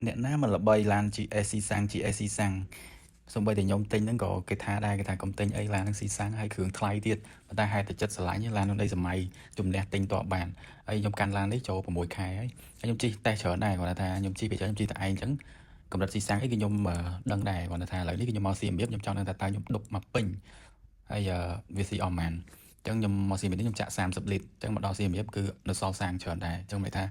អ្នកណាមិនល្បីឡាន GS ស៊ីសាំង GS ស៊ីសាំងសូម្បីតែខ្ញុំទិញហ្នឹងក៏គេថាដែរគេថាកុំទិញអីឡានហ្នឹងស៊ីសាំងហើយគ្រឿងថ្លៃទៀតប៉ុន្តែហេតុតែចិត្តស្រឡាញ់ឡាននោះដីសម័យជំនះទិញតបបានហើយខ្ញុំកាន់ឡាននេះចូល6ខែហើយខ្ញុំជិះតេស្តច្រើនដែរគាត់ថាខ្ញុំជិះពីច្រើនខ្ញុំជិះតែឯងអញ្ចឹងកម្រិតស៊ីសាំងអីគឺខ្ញុំដឹងដែរគាត់ថាឥឡូវនេះគឺខ្ញុំមកសៀមរាបខ្ញុំចង់ដឹងថាតើខ្ញុំដុបមកពេញហើយវាស៊ីអស់ប៉ុន្មានអញ្ចឹងខ្ញុំមកសៀមរាបនេះខ្ញុំចាក់30លីត្រអញ្ចឹងមកដល់សៀមរាបគឺនៅសល់សាំងច្រើនដែរអញ្ចឹងមានថា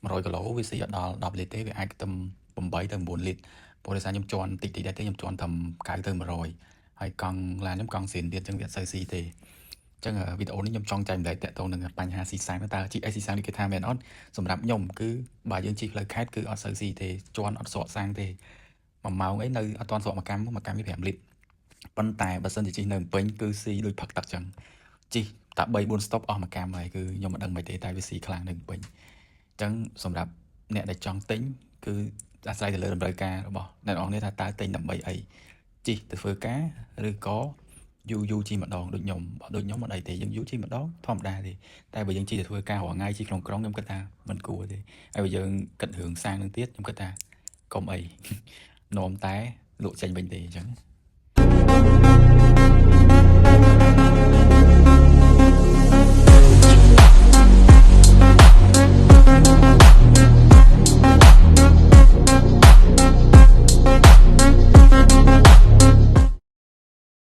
100គីឡូវាស៊ីអត់ដល់10លីត្រទេវាអាចទៅ8ទៅ9លីត្រព្រោះដោយសារខ្ញុំជន់តិចតិចដែរទេខ្ញុំជន់ត្រឹម90ទៅ100ហើយកង់ឡានខ្ញុំកង់ស៊ីនទៀតអញ្ចឹងវាអត់សូវស៊ីទេអញ្ចឹងវីដេអូនេះខ្ញុំចង់ចែកម្លែកតាក់ទងនឹងបញ្ហាស៊ីសាំងតើ GS ស៊ីសាំងនេះគេថាមែនអត់សម្រាប់ខ្ញុំគឺបើយើងជិះផ្លូវខេត្តគឺអត់សូវស៊ីទេជន់អត់ស្រកសាំងទេ1ម៉ោងអីនៅអត់ទាន់ស្រកមួយកម្មវា5លីត្រប៉ុន្តែបើសិនជាជិះនៅភ្នំពេញគឺស៊ីដូចផឹកទឹកអញ្ចឹងជិះតែ3-4 stop អស់មួយកម្មហើយគឺខ្ញុំមិនដឹងមិនទេតែវាស៊ីខ្លាំងនៅភ្នំពេញអញ្ចឹងសម្រាប់អ្នកដែលចង់ទិញគឺអាស្រ័យទៅលើតម្រូវការរបស់អ្នកនរគ្នាថាតើទិញដើម្បីអីជិះទៅធ្វើការឬក៏យូរជិះម្ដងដូចខ្ញុំដូចខ្ញុំមិនអីទេយើងយូរជិះម្ដងធម្មតាទេតែបើយើងជិះទៅធ្វើការរាល់ថ្ងៃជិះក្នុងក្រុងខ្ញុំគិតថាមិនគួរទេហើយបើយើងគិតរឿងសាំងនឹងទៀតខ្ញុំគិតថាកុំអីនាំតែលក់ចេញវិញទេអញ្ចឹង